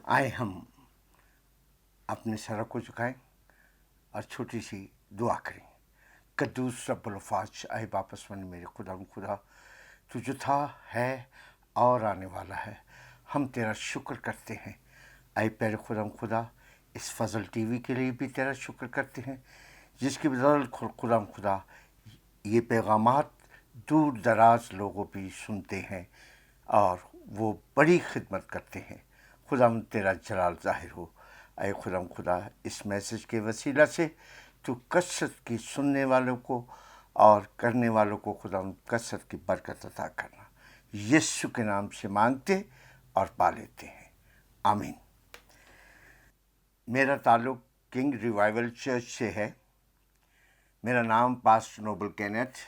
आए हम अपने सर को झुकाएं और छोटी सी दुआ करें। कद्दूस रब्बुल अफ़ाज, आए वापस मन मेरे खुदा तू जो था है और आने वाला है, हम तेरा शुक्र करते हैं। आए प्यारे खुदा इस फजल टीवी के लिए भी तेरा शुक्र करते हैं, जिसकी बदौलत खुदा ये पैगामात दूर दराज लोगों भी सुनते हैं और वो बड़ी खिदमत करते हैं। खुदा तेरा जलाल ज़ाहिर हो। ऐ खुदा इस मैसेज के वसीला से तू कसरत की सुनने वालों को और करने वालों को खुदा कसरत की बरकत अता करना, यीशु के नाम से मांगते और पा लेते हैं, आमीन। मेरा ताल्लुक़ किंग रिवाइवल चर्च से है। मेरा नाम पास्टर नोबल केनेथ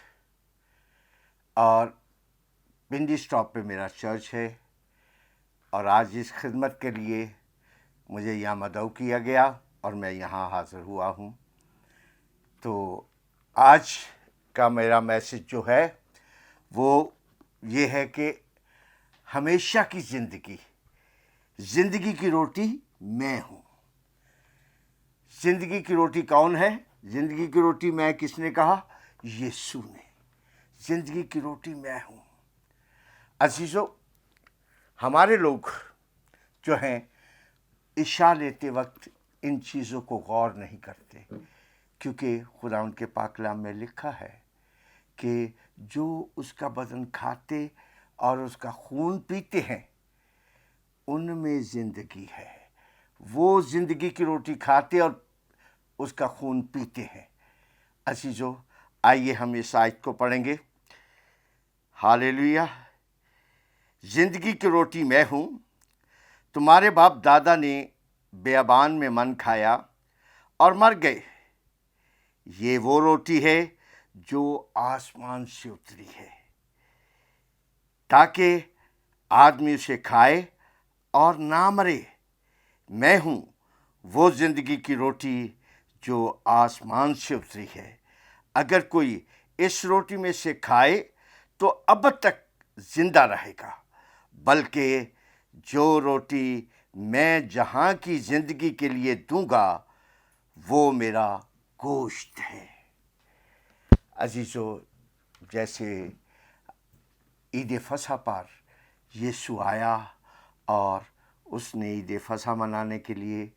और पिंडी स्टॉप पे मेरा चर्च है। और आज इस खिदमत के लिए मुझे यहाँ मदऊ किया गया और मैं यहाँ हाज़िर हुआ हूँ। तो आज का मेरा मैसेज जो है वो ये है कि हमेशा की ज़िंदगी की रोटी मैं हूँ। ज़िंदगी की रोटी कौन है? ज़िंदगी की रोटी मैं किसने कहा? यीशु ने। ज़िंदगी की रोटी मैं हूँ। अजीज़ों, हमारे लोग जो हैं इशा लेते वक्त इन चीज़ों को गौर नहीं करते, क्योंकि खुदा उनके पाक कलाम में लिखा है कि जो उसका बदन खाते और उसका खून पीते हैं उनमें ज़िंदगी है। वो ज़िंदगी की रोटी खाते और उसका खून पीते हैं। अजीज़ों, आइए हम इस आयत को पढ़ेंगे। हालेलुया। ज़िंदगी की रोटी मैं हूँ। तुम्हारे बाप दादा ने बेअबान में मन खाया और मर गए। ये वो रोटी है जो आसमान से उतरी है, ताकि आदमी उसे खाए और ना मरे। मैं हूँ वो ज़िंदगी की रोटी जो आसमान से उतरी है। अगर कोई इस रोटी में से खाए तो अब तक जिंदा रहेगा, बल्कि जो रोटी मैं जहाँ की ज़िंदगी के लिए दूंगा वो मेरा गोश्त है। अजीज़ों, जैसे ईद फसह पर यीशु आया और उसने ईद फसह मनाने के लिए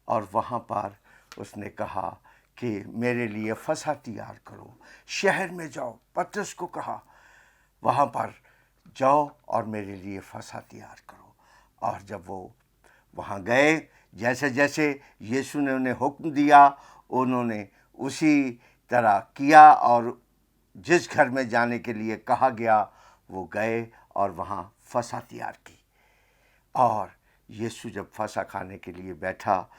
और वहाँ पर उसने कहा कि मेरे लिए फसह तैयार करो, शहर में जाओ। पतरस को कहा वहाँ पर जाओ और मेरे लिए फसह तैयार करो। और जब वो वहाँ गए, जैसे जैसे यीशु ने उन्हें हुक्म दिया उन्होंने उसी तरह किया, और जिस घर में जाने के लिए कहा गया वो गए और वहाँ फसह तैयार की। और यीशु जब फसह खाने के लिए बैठा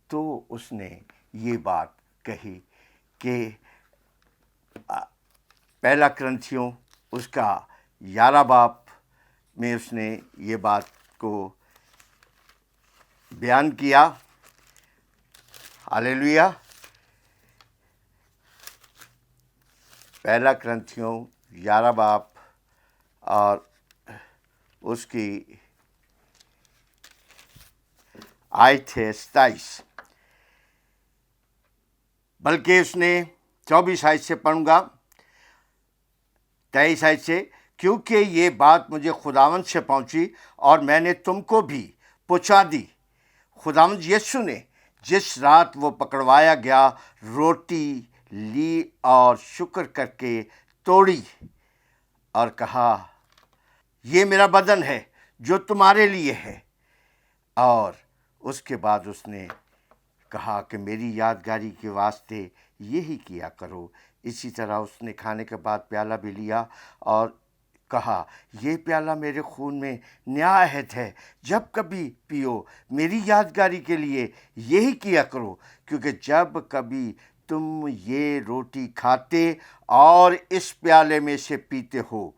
तो उसने ये बात कही कि पहला कुरिन्थियों उसका 11 बाब में उसने ये बात को बयान किया। हालेलुया। पहला कुरिन्थियों 11 बाब और उसकी आयत है 27, बल्कि उसने 24 आयत से पढ़ूंगा, 23 आयत से, क्योंकि ये बात मुझे खुदावंद से पहुंची और मैंने तुमको भी पहुंचा दी। खुदावंद यीशु ने जिस रात वो पकड़वाया गया रोटी ली और शुक्र करके तोड़ी और कहा, ये मेरा बदन है जो तुम्हारे लिए है। और उसके बाद उसने कहा कि मेरी यादगारी के वास्ते यही किया करो। इसी तरह उसने खाने के बाद प्याला भी लिया और कहा, ये प्याला मेरे खून में नया अहद है, जब कभी पियो मेरी यादगारी के लिए यही किया करो। क्योंकि जब कभी तुम ये रोटी खाते और इस प्याले में से पीते हो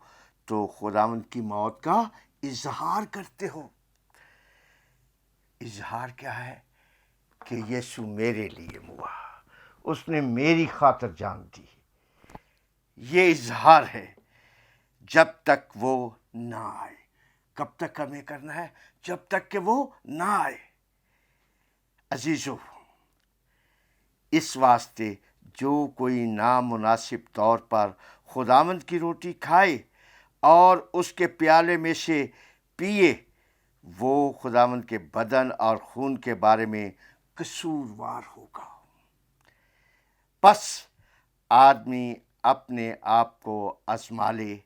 तो खुदावंद की मौत का इजहार करते हो। इजहार क्या है? कि यीशु मेरे लिए हुआ, उसने मेरी खातिर जान दी। ये इजहार है जब तक वो ना आए। कब तक हमें करना है? जब तक कि वो ना आए। अजीज़ों, इस वास्ते जो कोई नामुनासिब तौर पर खुदावंद की रोटी खाए और उसके प्याले में से पिए, वो खुदावंद के बदन और खून के बारे में कसूरवार होगा। बस आदमी अपने आप को आजमा ले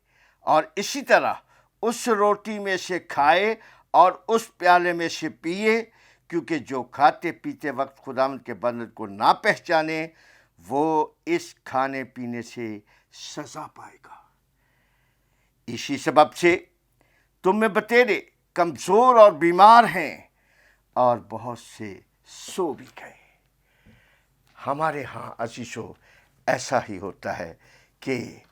और इसी तरह उस रोटी में से खाए और उस प्याले में से पिए, क्योंकि जो खाते पीते वक्त खुदावंद के बदन को ना पहचाने, वो इस खाने पीने से सजा पाएगा। इसी सबब से तुम में बतेरे कमज़ोर और बीमार हैं और बहुत से सो भी गए। हमारे यहाँ अजीज़ों ऐसा ही होता है कि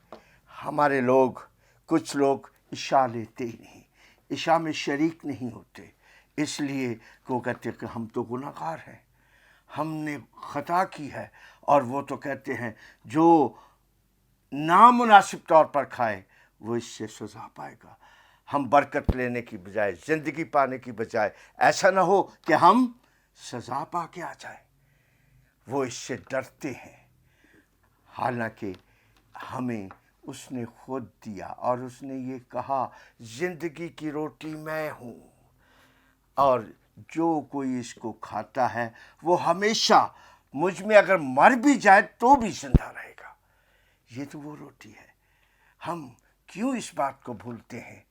हमारे लोग, कुछ लोग इशा लेते ही नहीं, इशा में शरीक नहीं होते, इसलिए वो कहते हैं कि हम तो गुनाहगार हैं, हमने खता की है। और वो तो कहते हैं जो नामुनासिब तौर पर खाए वो इससे सजा पाएगा। हम बरकत लेने की बजाय, ज़िंदगी पाने की बजाय, ऐसा ना हो कि हम सजा पा के आ जाए, वो इससे डरते हैं। हालांकि हमें उसने खुद दिया और उसने ये कहा, ज़िंदगी की रोटी मैं हूँ और जो कोई इसको खाता है वो हमेशा मुझ में अगर मर भी जाए तो भी जिंदा रहेगा। ये तो वो रोटी है। हम क्यों इस बात को भूलते हैं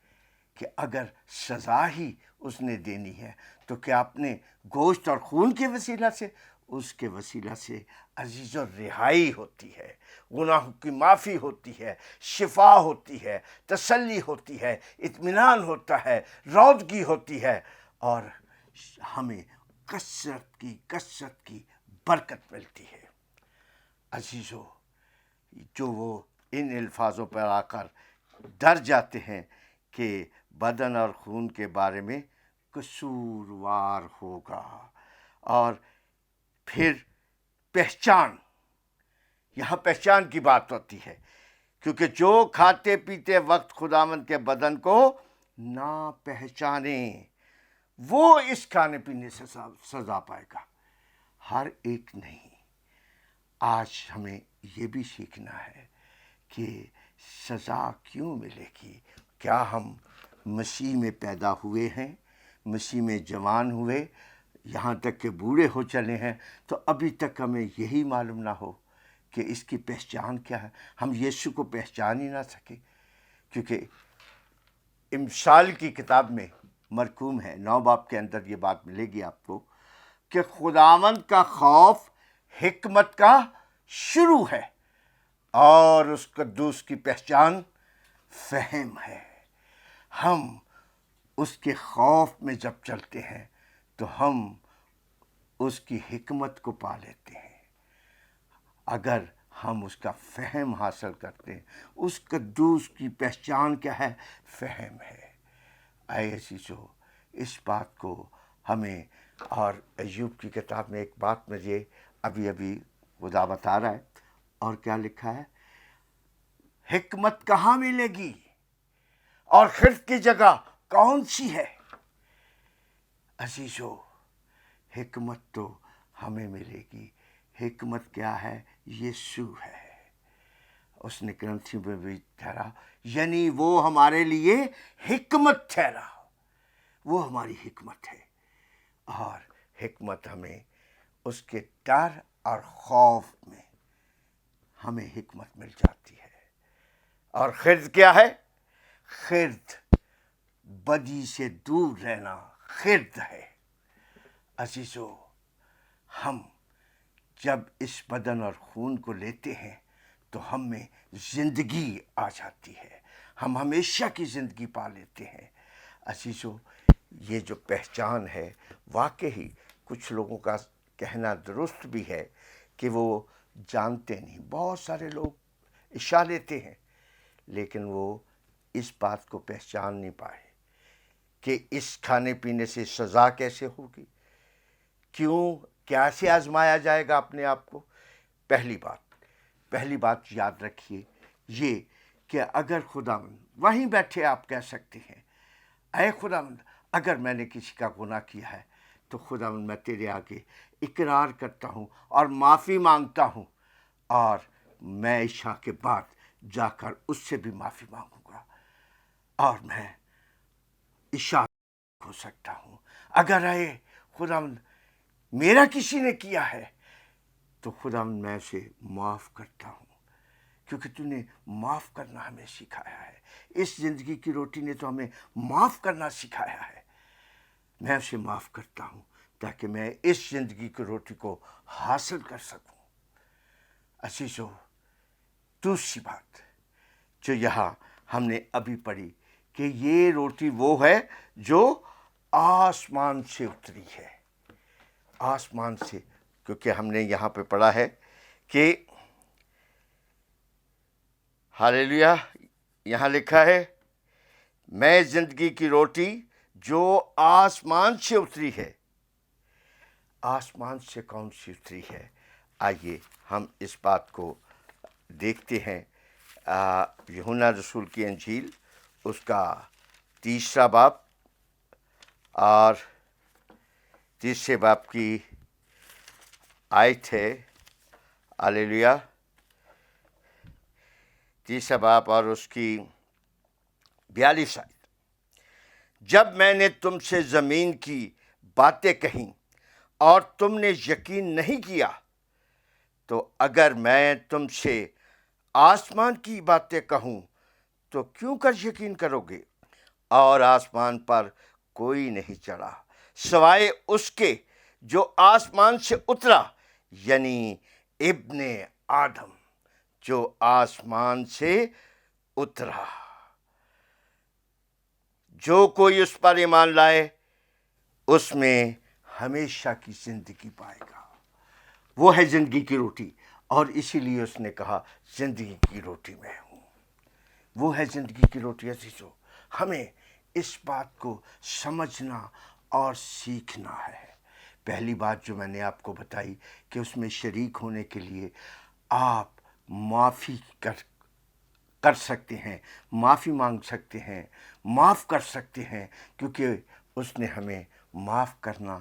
कि अगर सज़ा ही उसने देनी है तो क्या अपने गोश्त और खून के वसीला से, उसके वसीला से अजीज़ों रिहाई होती है, गुनाहों की माफ़ी होती है, शिफा होती है, तसल्ली होती है, इत्मीनान होता है, रौदगी होती है और हमें कसरत की बरकत मिलती है। अजीज़ों, जो वो इन अल्फाजों पर आकर डर जाते हैं कि बदन और खून के बारे में कसूरवार होगा, और फिर पहचान, यहाँ पहचान की बात होती है, क्योंकि जो खाते पीते वक्त खुदावंद के बदन को ना पहचाने वो इस खाने पीने से सजा पाएगा। हर एक नहीं। आज हमें ये भी सीखना है कि सज़ा क्यों मिलेगी। क्या हम मसीह में पैदा हुए हैं, मसीह में जवान हुए, यहाँ तक कि बूढ़े हो चले हैं, तो अभी तक हमें यही मालूम ना हो कि इसकी पहचान क्या है। हम यीशु को पहचान ही ना सके, क्योंकि इमसाल की किताब में मरकूम है 9 बाब के अंदर ये बात मिलेगी आपको कि खुदावंद का खौफ हिकमत का शुरू है और उस कद्दूस की पहचान फ़हम है। हम उसके खौफ में जब चलते हैं तो हम उसकी हिकमत को पा लेते हैं। अगर हम उसका फ़हम हासिल करते हैं, उस कद्दूस की पहचान क्या है? फ़हम है। आए अजीज़ों, इस बात को हमें, और अय्यूब की किताब में एक बात मुझे अभी अभी खुदा बता रहा है, और क्या लिखा है? हिकमत कहाँ मिलेगी और खिर्द की जगह कौन सी है? अजीज़ों, हिकमत तो हमें मिलेगी। हिकमत क्या है? यीशु है। उसने ग्रंथी में भी ठहरा, यानी वो हमारे लिए हिकमत ठहरा, वो हमारी हिकमत है। और हिकमत हमें उसके डर और खौफ में हमें हिकमत मिल जाती है। और खिर्द क्या है? खिर्द बदी से दूर रहना खिर्द है। अजीज़ों, हम जब इस बदन और खून को लेते हैं तो हम में ज़िंदगी आ जाती है, हम हमेशा की ज़िंदगी पा लेते हैं। अजीज़ों, ये जो पहचान है, वाकई कुछ लोगों का कहना दुरुस्त भी है कि वो जानते नहीं। बहुत सारे लोग इशा लेते हैं लेकिन वो इस बात को पहचान नहीं पाए कि इस खाने पीने से सज़ा कैसे होगी, क्यों, कैसे आजमाया जाएगा अपने आप को। पहली बात याद रखिए ये कि अगर खुदावंद, वहीं बैठे आप कह सकते हैं, ऐ खुदावंद, अगर मैंने किसी का गुनाह किया है تو خداوند میں تیرے آگے اقرار کرتا ہوں اور معافی مانگتا ہوں، اور میں عشاء کے بعد جا کر اس سے بھی معافی مانگوں گا، اور میں عشاء ہو سکتا ہوں۔ اگر اے خداوند میرا کسی نے کیا ہے تو خداوند میں اسے معاف کرتا ہوں، کیونکہ تو نے معاف کرنا ہمیں سکھایا ہے۔ اس زندگی کی روٹی نے تو ہمیں معاف کرنا سکھایا ہے۔ میں اسے معاف کرتا ہوں تاکہ میں اس زندگی کی روٹی کو حاصل کر سکوں۔ عزیزو، دوسری بات جو یہاں ہم نے ابھی پڑھی کہ یہ روٹی وہ ہے جو آسمان سے اتری ہے، آسمان سے، کیونکہ ہم نے یہاں پہ پڑھا ہے کہ ہاللیلویا، یہاں لکھا ہے میں زندگی کی روٹی جو آسمان سے اتری ہے۔ آسمان سے کون سی اتری ہے؟ آئیے ہم اس بات کو دیکھتے ہیں۔ یوحنا رسول کی انجیل، اس کا 3 باب اور 3 باب کی آیت ہے، ہاللیلویا، 3 باب اور اس کی 42 آیت۔ جب میں نے تم سے زمین کی باتیں کہیں اور تم نے یقین نہیں کیا، تو اگر میں تم سے آسمان کی باتیں کہوں تو کیوں کر یقین کرو گے؟ اور آسمان پر کوئی نہیں چڑھا سوائے اس کے جو آسمان سے اترا، یعنی ابن آدم جو آسمان سے اترا۔ جو کوئی اس پر ایمان لائے اس میں ہمیشہ کی زندگی پائے گا۔ وہ ہے زندگی کی روٹی، اور اسی لیے اس نے کہا زندگی کی روٹی میں ہوں۔ وہ ہے زندگی کی روٹی۔ عزیزو، ہمیں اس بات کو سمجھنا اور سیکھنا ہے۔ پہلی بات جو میں نے آپ کو بتائی کہ اس میں شریک ہونے کے لیے آپ معافی کر سکتے ہیں، معافی مانگ سکتے ہیں، معاف کر سکتے ہیں، کیونکہ اس نے ہمیں معاف کرنا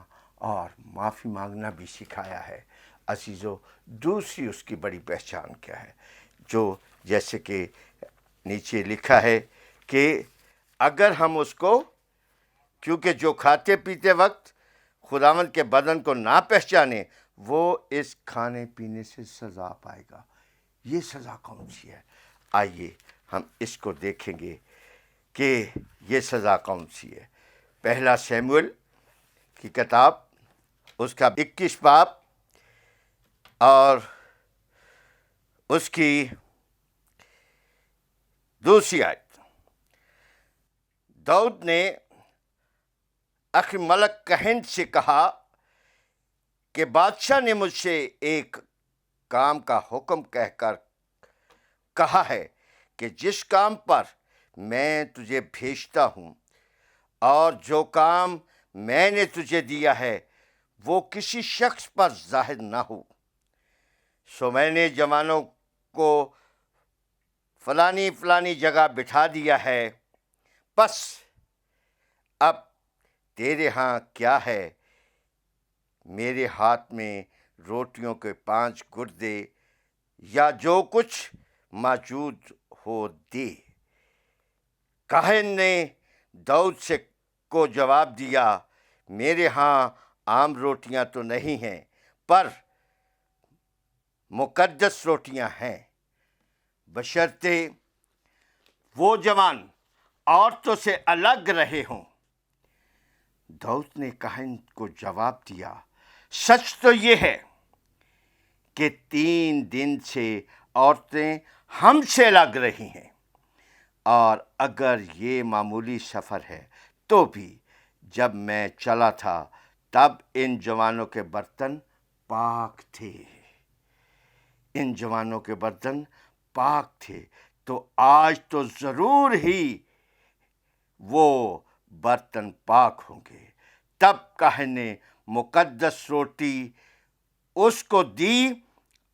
اور معافی مانگنا بھی سکھایا ہے۔ عزیزو، دوسری اس کی بڑی پہچان کیا ہے؟ جو جیسے کہ نیچے لکھا ہے کہ اگر ہم اس کو، کیونکہ جو کھاتے پیتے وقت خداوند کے بدن کو نہ پہچانے وہ اس کھانے پینے سے سزا پائے گا۔ یہ سزا کون سی ہے؟ آئیے ہم اس کو دیکھیں گے کہ یہ سزا کون سی ہے۔ پہلا سیموئیل کی کتاب، اس کا 21 باب اور اس کی 2 آیت۔ داؤد نے اخیملک کاہن سے کہا کہ بادشاہ نے مجھ سے ایک کام کا حکم کہہ کر کہا ہے کہ جس کام پر میں تجھے بھیجتا ہوں اور جو کام میں نے تجھے دیا ہے وہ کسی شخص پر ظاہر نہ ہو۔ سو میں نے جوانوں کو فلانی جگہ بٹھا دیا ہے، بس اب تیرے ہاں کیا ہے؟ میرے ہاتھ میں روٹیوں کے 5 گردے یا جو کچھ موجود ہو دے۔ کاہن نے داؤد سے کو جواب دیا، میرے ہاں عام روٹیاں تو نہیں ہیں، پر مقدس روٹیاں ہیں، بشرطے وہ جوان عورتوں سے الگ رہے ہوں۔ داؤد نے کاہن کو جواب دیا، سچ تو یہ ہے کہ 3 دن سے عورتیں ہم سے الگ رہی ہیں، اور اگر یہ معمولی سفر ہے تو بھی جب میں چلا تھا تب ان جوانوں کے برتن پاک تھے۔ ان جوانوں کے برتن پاک تھے، تو آج تو ضرور ہی وہ برتن پاک ہوں گے۔ تب کاہن نے مقدس روٹی اس کو دی،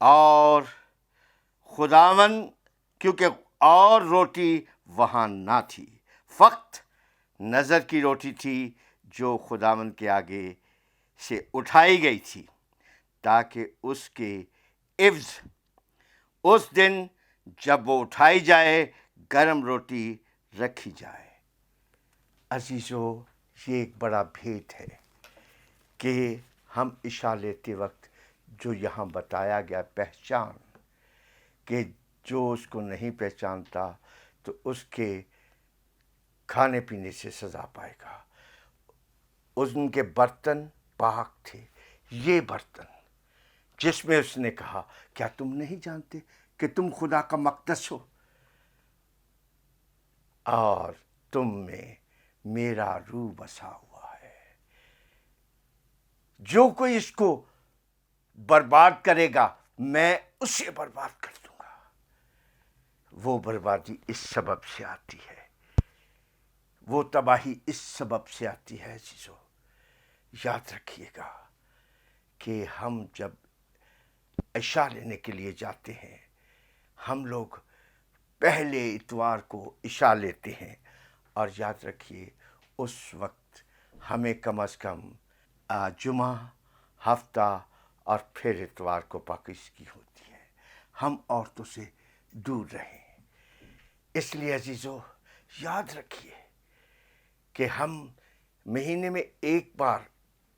اور خداوند، کیونکہ اور روٹی وہاں نہ تھی، فقط نظر کی روٹی تھی جو خداوند کے آگے سے اٹھائی گئی تھی تاکہ اس کے عوض اس دن جب وہ اٹھائی جائے گرم روٹی رکھی جائے۔ عزیزو، یہ ایک بڑا بھید ہے کہ ہم عشاء لیتے وقت جو یہاں بتایا گیا پہچان، کہ جو اس کو نہیں پہچانتا تو اس کے کھانے پینے سے سزا پائے گا۔ ان کے برتن پاک تھے، یہ برتن جس میں اس نے کہا کیا تم نہیں جانتے کہ تم خدا کا مقدس ہو اور تم میں میرا روح بسا ہوا ہے؟ جو کوئی اس کو برباد کرے گا میں اسے برباد کر دوں گا۔ وہ بربادی اس سبب سے آتی ہے، وہ تباہی اس سبب سے آتی ہے۔ عزیزو، یاد رکھیے گا کہ ہم جب عشاء لینے کے لیے جاتے ہیں، ہم لوگ پہلے اتوار کو عشاء لیتے ہیں، اور یاد رکھیے اس وقت ہمیں کم از کم جمعہ، ہفتہ اور پھر اتوار کو پاکیزگی ہوتی ہے۔ ہم عورتوں سے دور رہیں۔ اس لیے عزیزو یاد رکھیے کہ ہم مہینے میں ایک بار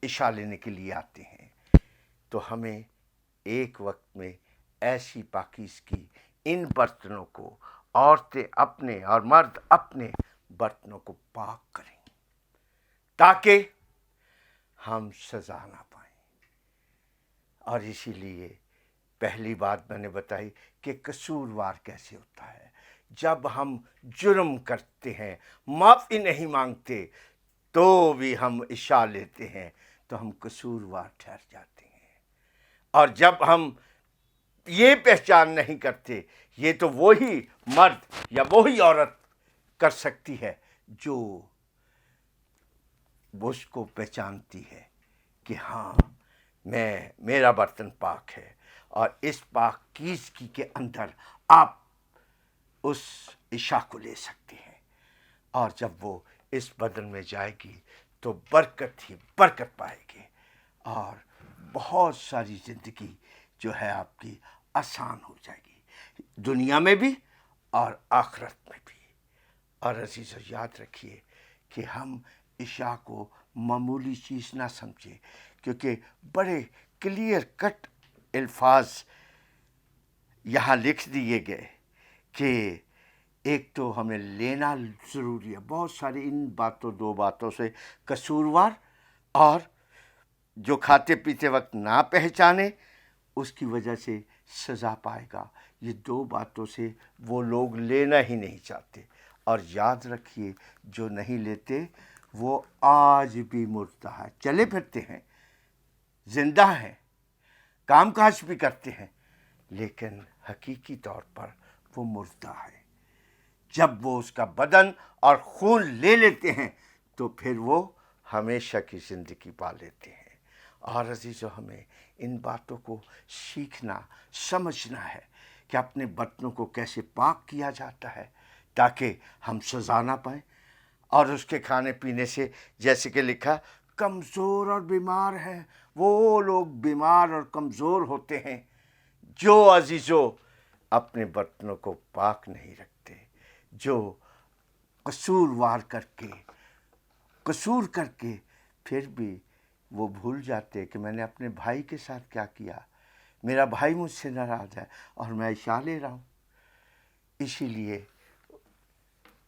عشاء لینے کے لیے آتے ہیں، تو ہمیں ایک وقت میں ایسی پاکیزگی ان برتنوں کو، عورتیں اپنے اور مرد اپنے برتنوں کو پاک کریں تاکہ ہم سزا نہ پائیں۔ اور اسی لیے پہلی بات میں نے بتائی کہ قصوروار کیسے ہوتا ہے۔ جب ہم جرم کرتے ہیں، معافی نہیں مانگتے، تو بھی ہم عشاء لیتے ہیں تو ہم قصوروار ٹھہر جاتے ہیں۔ اور جب ہم یہ پہچان نہیں کرتے، یہ تو وہی مرد یا وہی عورت کر سکتی ہے جو اس کو پہچانتی ہے کہ ہاں میرا برتن پاک ہے، اور اس پاکیزگی کے اندر آپ اس عشاء کو لے سکتے ہیں۔ اور جب وہ اس بدن میں جائے گی تو برکت ہی برکت پائے گی، اور بہت ساری زندگی جو ہے آپ کی آسان ہو جائے گی، دنیا میں بھی اور آخرت میں بھی۔ اور عزیزو یاد رکھیے کہ ہم عشاء کو معمولی چیز نہ سمجھیں، کیونکہ بڑے کلیئر کٹ الفاظ یہاں لکھ دیے گئے کہ ایک تو ہمیں لینا ضروری ہے۔ بہت ساری ان دو باتوں سے قصوروار اور جو کھاتے پیتے وقت نہ پہچانے، اس کی وجہ سے سزا پائے گا۔ یہ دو باتوں سے وہ لوگ لینا ہی نہیں چاہتے۔ اور یاد رکھیے جو نہیں لیتے وہ آج بھی مردہ ہے، چلے پھرتے ہیں، زندہ ہیں، کام کاج بھی کرتے ہیں، لیکن حقیقی طور پر وہ مردہ ہے۔ جب وہ اس کا بدن اور خون لے لیتے ہیں تو پھر وہ ہمیشہ کی زندگی پا لیتے ہیں۔ اور عزیزو ہمیں ان باتوں کو سیکھنا، سمجھنا ہے کہ اپنے برتنوں کو کیسے پاک کیا جاتا ہے تاکہ ہم سزا نہ پائیں۔ اور اس کے کھانے پینے سے، جیسے کہ لکھا، کمزور اور بیمار ہیں، وہ لوگ بیمار اور کمزور ہوتے ہیں جو عزیزو اپنے برتنوں کو پاک نہیں رکھتے، جو قصور کر کے پھر بھی وہ بھول جاتے کہ میں نے اپنے بھائی کے ساتھ کیا کیا، میرا بھائی مجھ سے ناراض ہے اور میں عشاء لے رہا ہوں۔ اسی لیے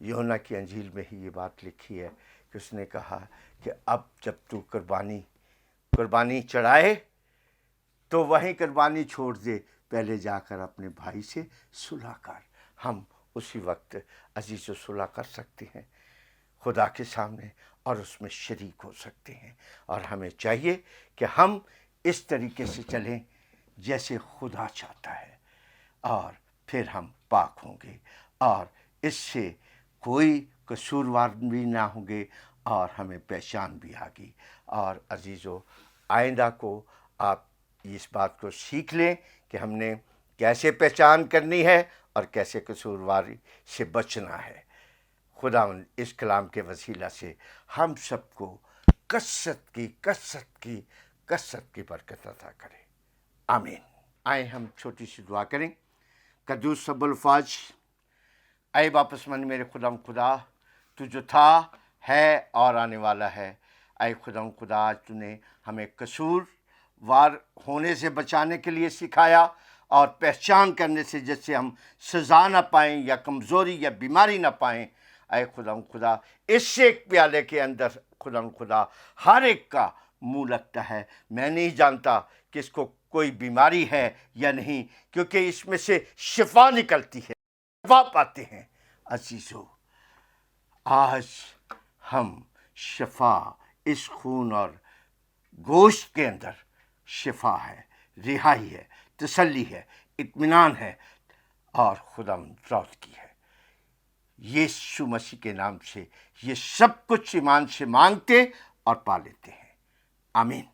یوحنا کی انجیل میں ہی یہ بات لکھی ہے کہ اس نے کہا کہ اب جب تو قربانی چڑھائے تو وہیں قربانی چھوڑ دے، پہلے جا کر اپنے بھائی سے صلح کر۔ ہم اسی وقت عزیز و صلح کر سکتے ہیں خدا کے سامنے اور اس میں شریک ہو سکتے ہیں۔ اور ہمیں چاہیے کہ ہم اس طریقے سے چلیں جیسے خدا چاہتا ہے، اور پھر ہم پاک ہوں گے، اور اس سے کوئی قصوروار بھی نہ ہوں گے، اور ہمیں پہچان بھی آ گی۔ اور عزیزو آئندہ کو آپ اس بات کو سیکھ لیں کہ ہم نے کیسے پہچان کرنی ہے اور کیسے قصورواری سے بچنا ہے۔ خدا اس کلام کے وسیلہ سے ہم سب کو کثرت کی कसरत की बरकत अता करे, आमीन। आए हम छोटी सी दुआ करें। कद्दूस रब्बुल फाज, आए वापस मन मेरे खुदाम खुदा, तू जो था है और आने वाला है। आए खुदाम खुदा, आज तूने हमें कसूरवार होने से बचाने के लिए सिखाया और पहचान करने से, जिससे हम सज़ा ना पाएँ या कमज़ोरी या बीमारी ना पाएँ। आए खुदाम खुदा, इस एक प्याले के अंदर खुदाम खुदा हर एक का मुँह लगता है। मैं नहीं जानता कि इसको कोई बीमारी है या नहीं, क्योंकि इसमें से शिफा निकलती है, शिफा पाते हैं। अजीज़ों, आज हम शिफा इस खून और गोश्त के अंदर शिफा है, रिहाई है, तसल्ली है, इत्मीनान है और खुदा रौत की है। यीशु मसीह के नाम से ये सब कुछ ईमान से मांगते और पा लेते हैं, आमीन।